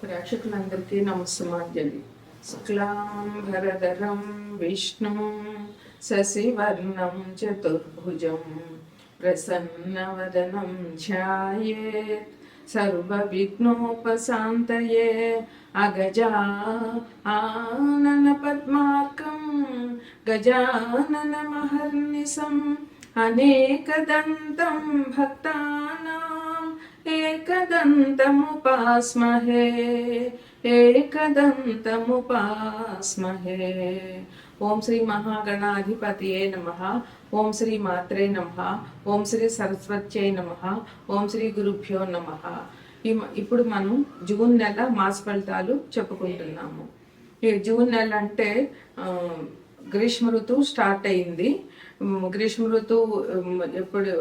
ప్రేక్షకులందరికీ నమస్సుమాంజలి. శుక్లాంబరధరం విష్ణుం శశివర్ణం చతుర్భుజం ప్రసన్నవదనం ధ్యాయేత్ సర్వవిఘ్నోపశాంతయే. అగజా ఆనన పద్మార్కం గజాననమహర్నిశం అనేకదంతం భక్తానాం एकदन्तमुपास्महे एकदन्तमुपास्महे. ఓం శ్రీ మహాగణాధిపతియే నమః. ఓం శ్రీ మాత్రే నమః. ఓం శ్రీ సరస్వత్యై నమః. ఓం శ్రీ గురుభ్యో నమః. ఇప్పుడు మనం జూన్ నెల మాస ఫలితాలు చెప్పుకుంటున్నాము. ఈ జూన్ నెల అంటే గ్రీష్మ ఋతువు స్టార్ట్ అయింది. గ్రీష్మ ఋతువు ఎప్పుడు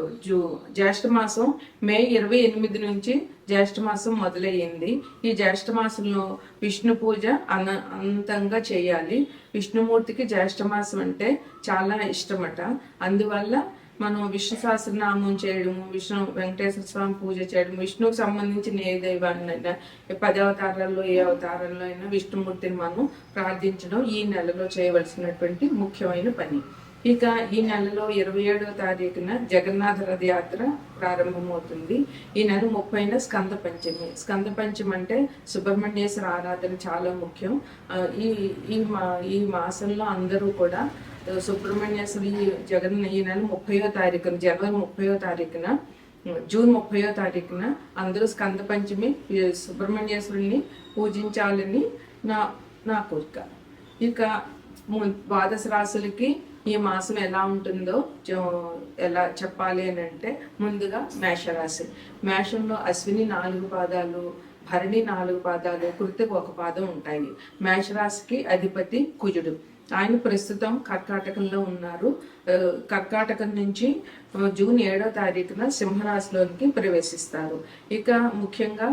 జ్యేష్ఠ మాసం మే 28 నుంచి జ్యేష్ఠ మాసం మొదలయ్యింది. ఈ జ్యేష్ఠ మాసంలో విష్ణు పూజ అనంతంగా చేయాలి. విష్ణుమూర్తికి జ్యేష్ఠ మాసం అంటే చాలా ఇష్టమట. అందువల్ల మనం విష్ణు సహస్రనామం చేయడం, విష్ణు వెంకటేశ్వర స్వామి పూజ చేయడం, విష్ణువుకి సంబంధించిన ఏ దైవాన్నైనా 10 అవతారాల్లో ఏ అవతారంలో అయినా విష్ణుమూర్తిని మనం ప్రార్థించడం ఈ నెలలో చేయవలసినటువంటి ముఖ్యమైన పని. ఇక ఈ నెలలో 27వ తారీఖున జగన్నాథ రథయాత్ర ప్రారంభమవుతుంది. ఈ నెల 30న స్కంద పంచమి. స్కంద పంచమి అంటే సుబ్రహ్మణ్యేశ్వర ఆరాధన చాలా ముఖ్యం. ఈ మాసంలో అందరూ కూడా సుబ్రహ్మణ్యేశ్వరి ఈ నెల 30వ తారీఖున జనవరి 30వ తారీఖున జూన్ 30వ తారీఖున అందరూ స్కంద పంచమి సుబ్రహ్మణ్యేశ్వరుని పూజించాలని నా కోరిక. ఇక ద్వాదశ రాశులకి ఈ మాసం ఎలా ఉంటుందో ఎలా చెప్పాలి అని అంటే, ముందుగా మేషరాశి. మేషంలో అశ్విని 4 పాదాలు, భరణి 4 పాదాలు, కృతిక 1 పాదం ఉంటాయి. మేషరాశికి అధిపతి కుజుడు. ఆయన ప్రస్తుతం కర్కాటకంలో ఉన్నారు. కర్కాటకం నుంచి జూన్ 7వ తారీఖున సింహరాశిలోనికి ప్రవేశిస్తారు. ఇక ముఖ్యంగా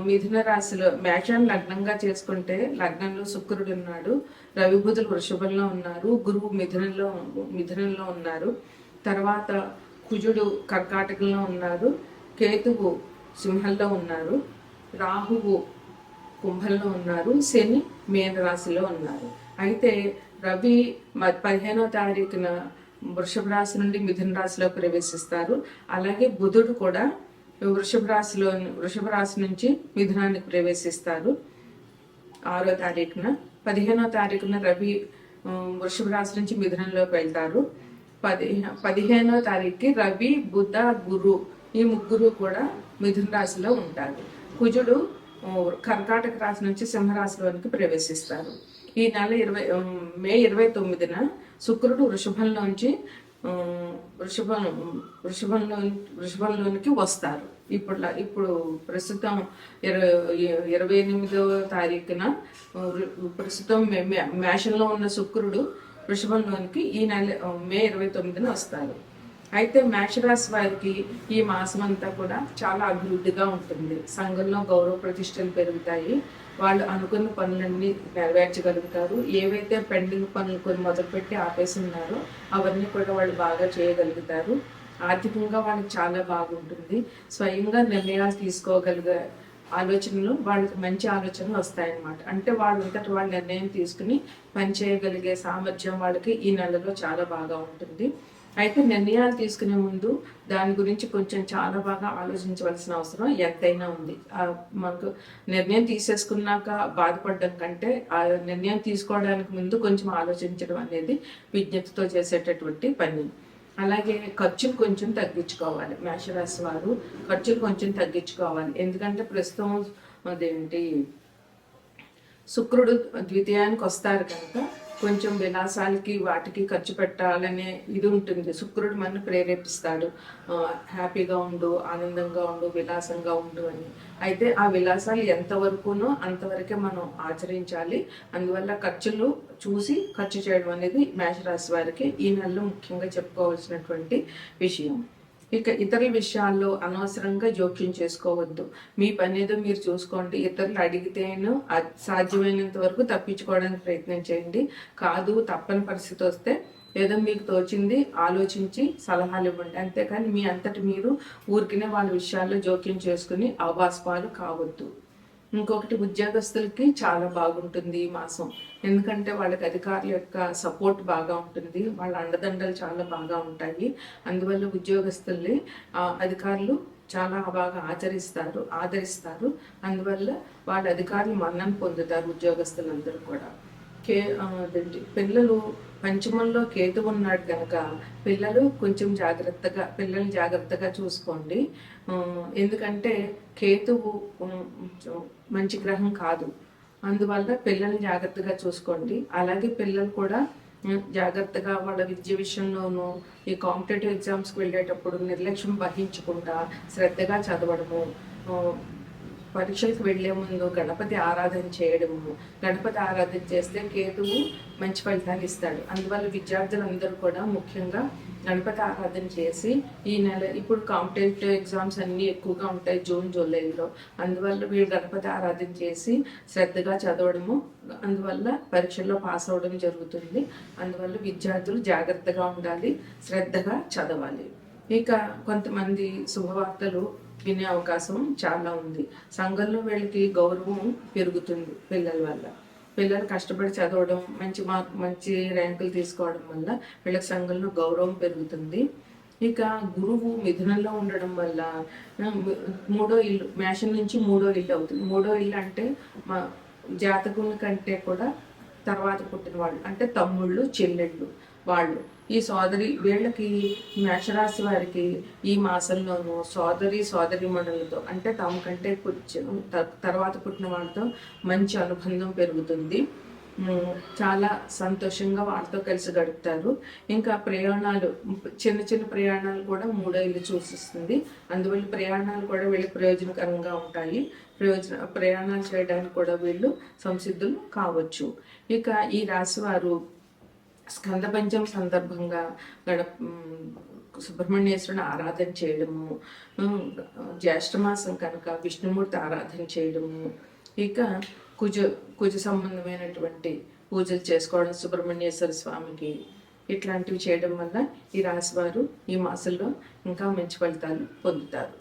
మిథున రాశిలో మేషాన్ని లగ్నంగా చేసుకుంటే లగ్నంలో శుక్రుడు ఉన్నాడు, రవి బుధులు వృషభంలో ఉన్నారు, గురువు మిథునంలో ఉన్నారు. తర్వాత కుజుడు కర్కాటకంలో ఉన్నారు, కేతువు సింహంలో ఉన్నారు, రాహువు కుంభంలో ఉన్నారు, శని మీన రాశిలో ఉన్నారు. అయితే రవి 15వ తారీఖున వృషభ రాశి నుండి మిథున రాశిలో ప్రవేశిస్తారు. అలాగే బుధుడు కూడా వృషభ రాశి నుంచి మిథునానికి ప్రవేశిస్తారు 6వ తారీఖున. 15వ తారీఖున రవి వృషభ రాశి నుంచి మిథునంలోకి వెళ్తారు. 15వ తారీఖుకి రవి, బుధ, గురు ఈ ముగ్గురు కూడా మిథున రాశిలో ఉంటారు. కుజుడు కర్కాటక రాశి నుంచి సింహరాశిలోనికి ప్రవేశిస్తారు. ఈ నెల మే 29న శుక్రుడు వృషభంలోంచి వృషభంలోనికి వస్తారు. ఇప్పుడు ప్రస్తుతం 28వ తారీఖున ప్రస్తుతం మేషంలో ఉన్న శుక్రుడు వృషభంలోనికి ఈ నెల మే 29న వస్తారు. అయితే మేషరాశి వారికి ఈ మాసం అంతా కూడా చాలా అభివృద్ధిగా ఉంటుంది. సంఘంలో గౌరవ ప్రతిష్టలు పెరుగుతాయి. వాళ్ళు అనుకున్న పనులన్నీ నెరవేర్చగలుగుతారు. ఏవైతే పెండింగ్ పనులు కొన్ని మొదలుపెట్టి ఆపేసి ఉన్నారో అవన్నీ కూడా వాళ్ళు బాగా చేయగలుగుతారు. ఆర్థికంగా వాళ్ళకి చాలా బాగుంటుంది. స్వయంగా నిర్ణయాలు తీసుకోగలిగే ఆలోచనలు వాళ్ళకి మంచి ఆలోచనలు వస్తాయన్నమాట. అంటే వాళ్ళంతటి వాళ్ళు నిర్ణయం తీసుకుని పనిచేయగలిగే సామర్థ్యం వాళ్ళకి ఈ నెలలో చాలా బాగా ఉంటుంది. అయితే నిర్ణయాలు తీసుకునే ముందు దాని గురించి కొంచెం చాలా బాగా ఆలోచించవలసిన అవసరం ఎంతైనా ఉంది. మనకు నిర్ణయం తీసేసుకున్నాక బాధపడడం కంటే ఆ నిర్ణయం తీసుకోవడానికి ముందు కొంచెం ఆలోచించడం అనేది విజ్ఞతతో చేసేటటువంటి పని. అలాగే ఖర్చులు కొంచెం తగ్గించుకోవాలి. మేషరాశి వారు ఖర్చులు కొంచెం తగ్గించుకోవాలి. ఎందుకంటే ప్రస్తుతం శుక్రుడు ద్వితీయానికి వస్తారు కనుక కొంచెం విలాసాలకి వాటికి ఖర్చు పెట్టాలనే ఇది ఉంటుంది. శుక్రుడు మనల్ని ప్రేరేపిస్తాడు, హ్యాపీగా ఉండు, ఆనందంగా ఉండు, విలాసంగా ఉండు అని. అయితే ఆ విలాసాలు ఎంతవరకునో అంతవరకే మనం ఆచరించాలి. అందువల్ల ఖర్చులు చూసి ఖర్చు చేయడం అనేది మేషరాశి వారికి ఈ నెలలో ముఖ్యంగా చెప్పుకోవాల్సినటువంటి విషయం. ఇక ఇతరుల విషయాల్లో అనవసరంగా జోక్యం చేసుకోవద్దు. మీ పని ఏదో మీరు చూసుకోండి. ఇతరులు అడిగితేను సాధ్యమైనంత వరకు తప్పించుకోవడానికి ప్రయత్నం చేయండి. కాదు తప్పని పరిస్థితి వస్తే ఏదో మీకు తోచింది ఆలోచించి సలహాలు ఇవ్వండి. అంతేకాని మీ అంతటి మీరు ఊరికినే వాళ్ళ విషయాల్లో జోక్యం చేసుకుని అవాస్తవాలు కావద్దు. ఇంకొకటి ఉద్యోగస్తులకి చాలా బాగుంటుంది ఈ మాసం. ఎందుకంటే వాళ్ళకి అధికారుల యొక్క సపోర్ట్ బాగా ఉంటుంది, వాళ్ళ అండదండలు చాలా బాగా ఉంటాయి. అందువల్ల ఉద్యోగస్తుల్ని అధికారులు చాలా బాగా ఆదరిస్తారు. అందువల్ల వాళ్ళ అధికారులు మన్నన పొందుతారు ఉద్యోగస్తులందరూ కూడా. పిల్లలు పంచమంలో కేతు ఉన్నాడు కనుక పిల్లల్ని జాగ్రత్తగా చూసుకోండి. ఎందుకంటే కేతువు మంచి గ్రహం కాదు. అందువల్ల పిల్లల్ని జాగ్రత్తగా చూసుకోండి. అలాగే పిల్లలు కూడా జాగ్రత్తగా వాళ్ళ విద్య విషయంలోనూ ఈ కాంపిటేటివ్ ఎగ్జామ్స్కి వెళ్ళేటప్పుడు నిర్లక్ష్యం వహించకుండా శ్రద్ధగా చదవడము, పరీక్షలకు వెళ్లే ముందు గణపతి ఆరాధన చేయడము. గణపతి ఆరాధన చేస్తే కేతువు మంచి ఫలితాలు ఇస్తాడు. అందువల్ల విద్యార్థులందరూ కూడా ముఖ్యంగా గణపతి ఆరాధన చేసి ఈ నెల ఇప్పుడు కాంపిటేటివ్ ఎగ్జామ్స్ అన్నీ ఎక్కువగా ఉంటాయి జూన్ జూలైలో. అందువల్ల వీళ్ళు గణపతి ఆరాధన చేసి శ్రద్ధగా చదవడము, అందువల్ల పరీక్షల్లో పాస్ అవ్వడం జరుగుతుంది. అందువల్ల విద్యార్థులు జాగ్రత్తగా ఉండాలి, శ్రద్ధగా చదవాలి. ఇక కొంతమంది శుభవార్తలు వినే అవకాశం చాలా ఉంది. సంఘంలో వీళ్ళకి గౌరవం పెరుగుతుంది పిల్లల వల్ల. పిల్లలు కష్టపడి చదవడం, మంచి ర్యాంకులు తీసుకోవడం వల్ల వీళ్ళకి సంఘంలో గౌరవం పెరుగుతుంది. ఇక గురువు మిథునంలో ఉండడం వల్ల మూడో ఇల్లు, మేషం నుంచి మూడో ఇల్లు అవుతుంది. మూడో ఇల్లు అంటే మా జాతకుల కంటే కూడా తర్వాత పుట్టిన వాళ్ళు, అంటే తమ్ముళ్ళు చెల్లెళ్ళు వాళ్ళు. ఈ వీళ్ళకి మేషరాశి వారికి ఈ మాసంలోనూ సోదరిమణులతో, అంటే తమ కంటే తర్వాత పుట్టిన వాళ్ళతో మంచి అనుబంధం పెరుగుతుంది. చాలా సంతోషంగా వాళ్ళతో కలిసి గడుపుతారు. ఇంకా ప్రయాణాలు, చిన్న ప్రయాణాలు కూడా మూడో ఇల్లు సూచిస్తుంది. అందువల్ల ప్రయాణాలు కూడా వీళ్ళకి ప్రయోజనకరంగా ఉంటాయి. ప్రయాణాలు చేయడానికి కూడా వీళ్ళు సంసిద్ధులు కావచ్చు. ఇక ఈ రాశి వారు స్కంద పంచమి సందర్భంగా సుబ్రహ్మణ్యేశ్వరుని ఆరాధన చేయడము, జ్యేష్ఠమాసం కనుక విష్ణుమూర్తి ఆరాధన చేయడము, ఇక కుజ సంబంధమైనటువంటి పూజలు చేసుకోవడం సుబ్రహ్మణ్యేశ్వర స్వామికి, ఇట్లాంటివి చేయడం వల్ల ఈ రాశి వారు ఈ మాసంలో ఇంకా మంచి ఫలితాలు పొందుతారు.